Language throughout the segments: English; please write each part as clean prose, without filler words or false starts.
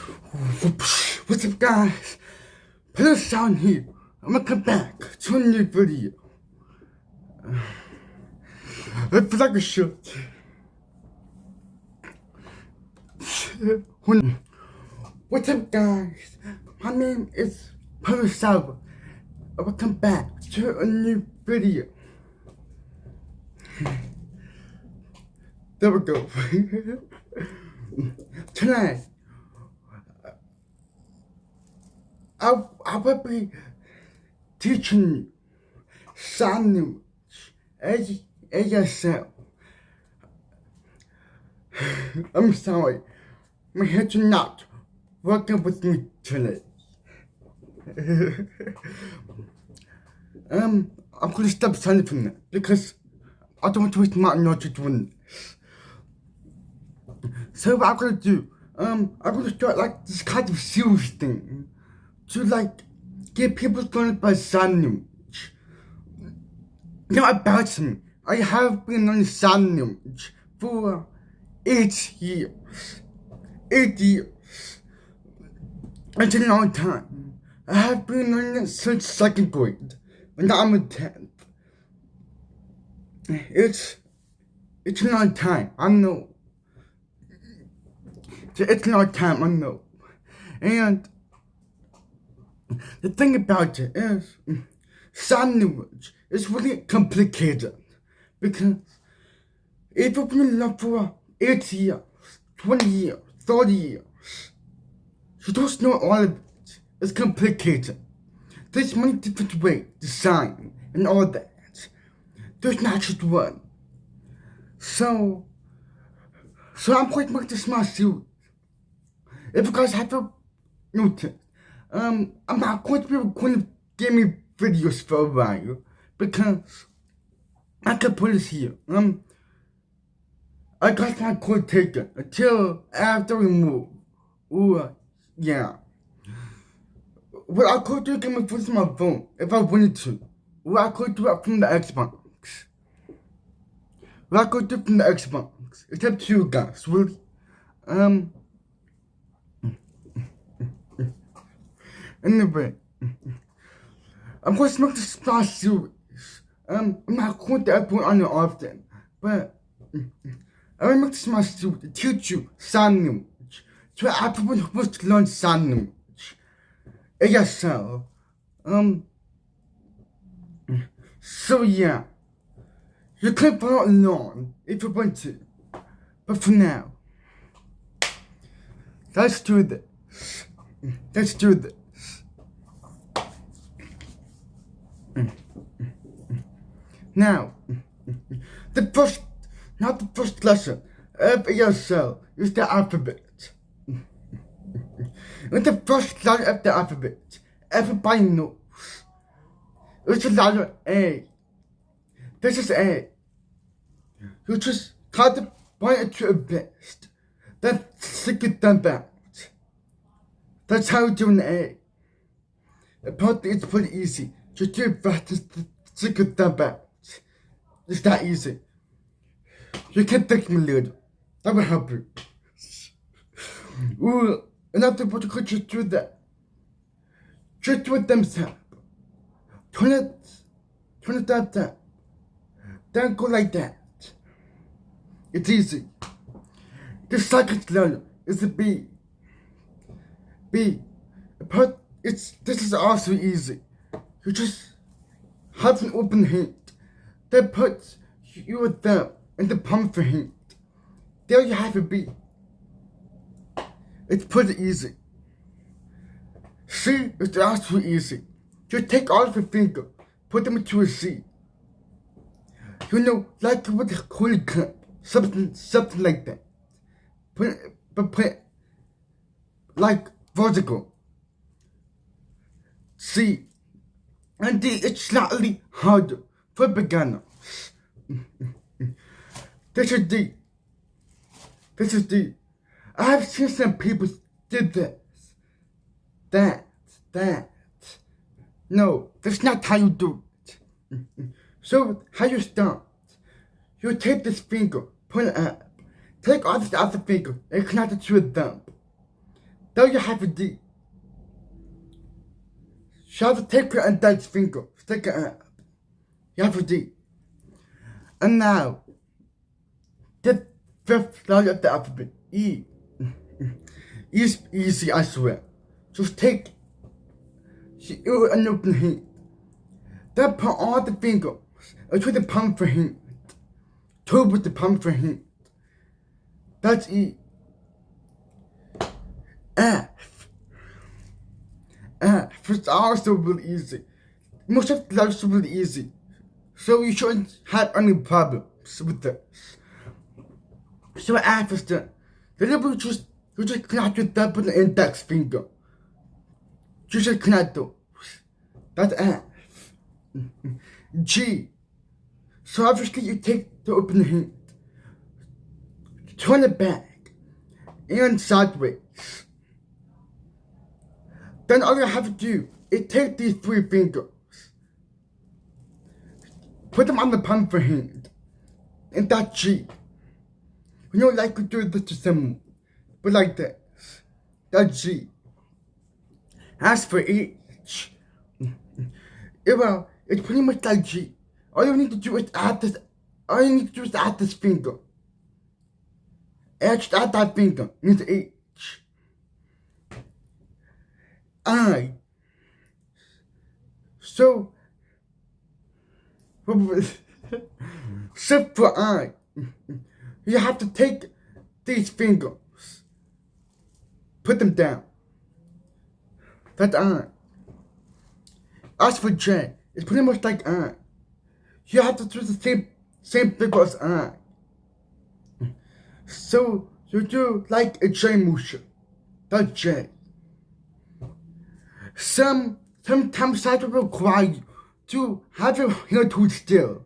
What's up, guys? Put us down here. I'm gonna come back to a new video. I feel like a shit. What's up, guys? My name is Parasawa. Welcome back to a new video. There we go. Tonight, I will be teaching you sign language ASL. I'm sorry, my head's not working with me today. I'm gonna stop signing from that because I don't want to waste my energy doing this. So what I'm gonna do, I'm gonna start like this kind of serious thing to like get people started by sign language. Not about me. I have been on sign language for 8 years. 8 years. It's a long time. I have been on it since 2nd grade, and I'm in 10th. It's a long time, I know. It's a long time, I know. And the thing about it is, sign language is really complicated because if you've been in love for 8 years, 20 years, 30 years, you don't know all of it. It's complicated. There's many different ways to sign and all that. There's not just one. So I'm quite much a smart series. If you guys haven't noticed, I'm not going to be recording gaming videos for a while because I can put this here. I got my code taken until after we move. Yeah. Well, I could do gaming videos on my phone if I wanted to. Well, I could do it from the Xbox. Well, I could do it from the Xbox. It's up to you guys, really. Anyway, I'm going to make this small series. I'm not going to upload on it often, but I will make this small series to teach you sign language. So everyone who wants to learn sign language. ASL. So yeah, you can follow along if you want to. But for now, let's do this. Let's do this. Now, not the first lesson of ASL is the alphabet. It's the first letter of the alphabet. Everybody knows. It's the letter A. This is A. You just kind of point it to a best. Then stick it down back. That's how you do an A. Apparently it's pretty easy. Just do it fast and stick it down back. It's that easy. You can take me later. That will help you. Ooh, and afterwards you could just do that. Just do it themselves. Turn it up. Then go like that. It's easy. The second letter is a B. But this is also easy. You just have an open hand. Then put your thumb in the palm of your hand. There you have a B. It's pretty easy. C is also easy. Just take all of your fingers, put them into a C. You know, like with a coin cup, something like that. Put like vertical. C. And D is slightly harder for beginners. This is D. I have seen some people did this. That. No, that's not how you do it. So, how you start? You take this finger, pull it up. Take off the other finger and connect it to a thumb. There you have a D. You have to take your index finger, stick it up. You have a D. And now, the fifth letter of the alphabet, E. E is easy, I swear. Just take your open hand. Then put all the fingers into the palm of your hand. Two with the palm of your hand. That's E. F. F is also really easy. Most of the letters are really easy. So you shouldn't have any problems with this. So F is the little you just connect your thumb with the index finger. You just connect those. That's F. G. So obviously you take the open hand, turn it back, and sideways. Then all you have to do is take these three fingers, put them on the palm of your hand, and that's G. You know, like we do this to someone, but like this. That's G. As for H, well, it's pretty much like G. All you need to do is add this. All you need to do is add this finger. Just add that finger into H. I. So for I, you have to take these fingers, put them down. That's I. As for J, it's pretty much like I. You have to do the same figure as I. So you do like a J motion. That's J. Sometimes I will require you to have your hand hold still,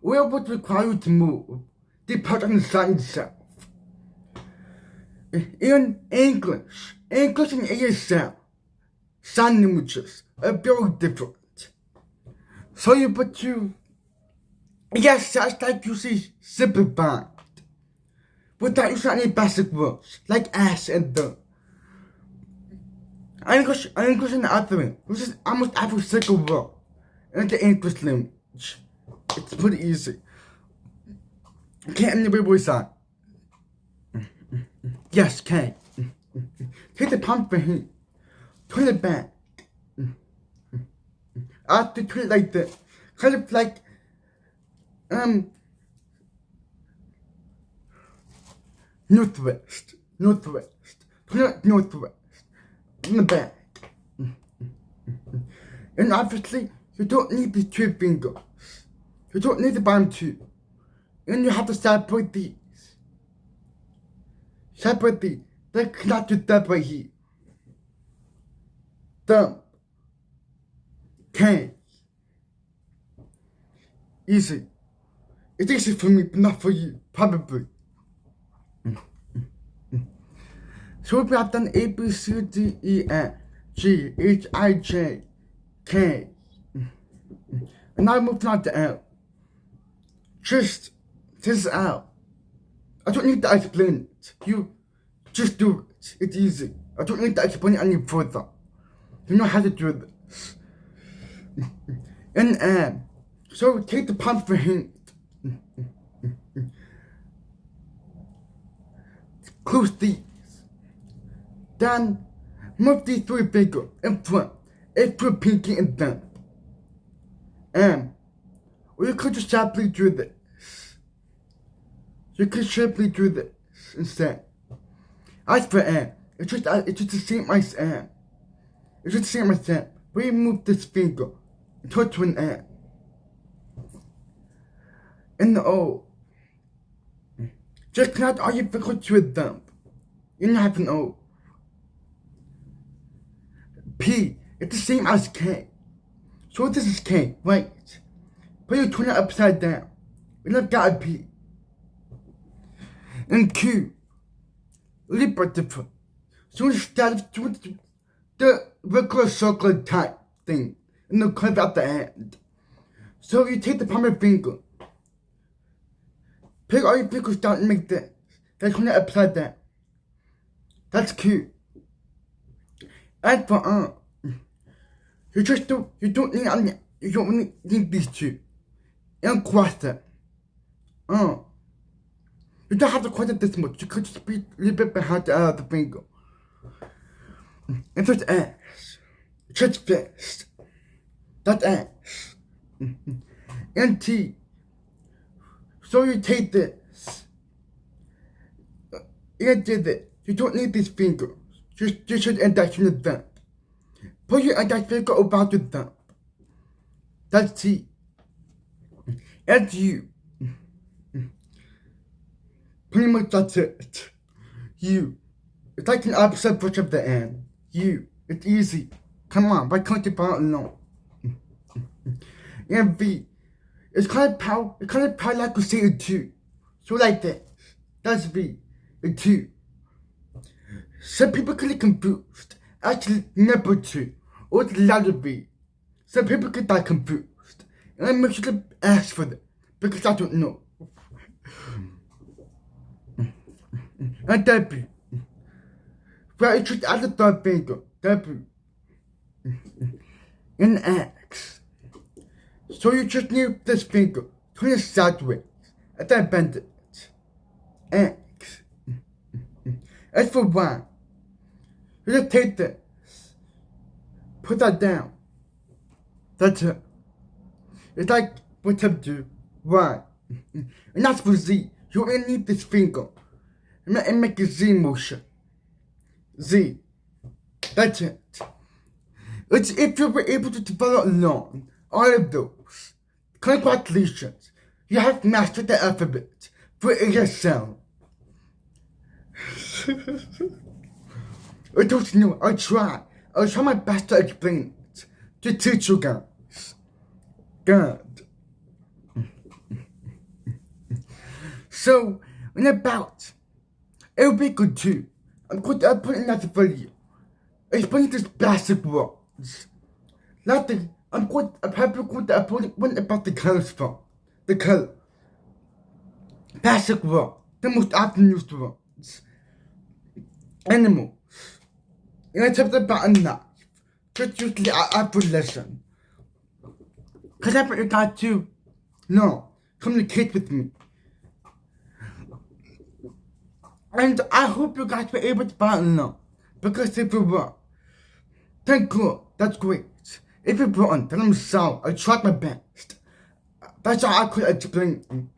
or it would require you to move, depending on the sound itself. In English and ASL, sign languages are very different. So yes, that's like you see simplified, without using any basic words like as and the. English and other, which is almost every single word in the English language. It's pretty easy. Can't anybody voice that? Yes, can. Take the palm of your hand, turn it back. After turn it like this, kind of like northwest. Turn it northwest. In the back. And obviously, you don't need the two fingers. You don't need the bottom two. And you have to separate these. They're connected that right here. Thumb. K. Easy. It's easy for me, but not for you. Probably. So we have done A, B, C, D, E, F, G, H, I, J, K. And now moving on to L. This is L. I don't need to explain it. You just do it. It's easy. I don't need to explain it any further. You know how to do this. And M. So take the palm of your hand. Close these. Then move these three fingers in front. It's for pinky and thumb. Or you could just simply do this. You could simply do this instead. As for M, it's just the same as M. It's just the same as M. We move this finger and turn to an M. And the O. Just connect all your fingers to a thumb. You have an O. P, it's the same as K. So this is K, right? But you turn it upside down. And I've got a P. And Q, a little bit different. So instead of doing the regular circle type thing, and the curve at the end. So you take the palm of your finger, pick all your fingers down and make this. Then turn it upside down. That's Q. And for you don't need these two. And cross it. You don't have to cross it this much. You could just be a little bit behind the finger. And just S. Just fist. That S. And T. So you take this. And did it. You don't need these fingers. You should index in the thumb. Put your index finger about your thumb. That's T. And U. Pretty much that's it. U. It's like an opposite push of the end. U. It's easy. Come on, why can't you follow along? And V. It's kind of power like we say a 2. So like this. That's V. A 2. Some people get confused. Actually, number 2. Or the letter V. Some people get that confused. And I make sure to ask for them. Because I don't know. And W. Well, it should add the third finger. W. And X. So you just need this finger. Turn it sideways. And then bend it. X. As for Y. You just take this. Put that down. That's it. It's like what up to Y. And that's for Z. You only need this finger. And make a Z motion. Z. That's it. It's if you were able to follow along all of those. Congratulations. You have mastered the alphabet for yourself. I don't know. I'll try my best to explain it. To teach you guys. God. So, in about a week or 2, I'm going to put another video explaining this basic words. I'm probably going to upload one about the colors for the color. Basic word, the most often used words. Animals. And I talked about a knife. Just usually I put lesson. Cause I you got to communicate with me. And I hope you guys were able to follow along. Because if you were, thank God, that's great. If you weren't, then I'm sorry. I tried my best. That's all I could explain.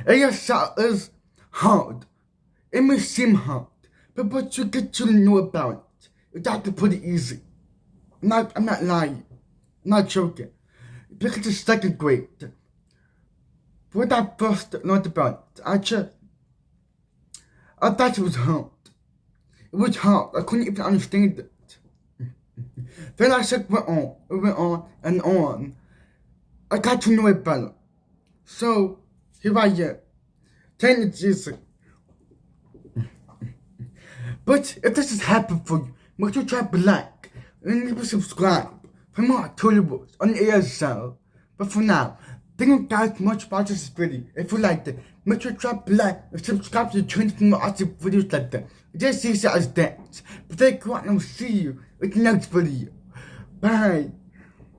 ASL is hard. It may seem hard, but once you get to know about it, it's actually pretty easy. I'm not lying. I'm not joking. Because it's second grade. When I first learned about it, I thought it was hard. It was hard. I couldn't even understand it. Then I said went on and on. I got to know it better. So here I am. Thank you, Jesus. But if this has happened for you, make sure to drop a like and leave a subscribe for more tutorials on ASL. But for now, thank you guys much for watching this video. If you liked it, make sure to drop a like and subscribe to the channel for more awesome videos like that. Just see you as that. But thank you and I will see you in the next video. Bye.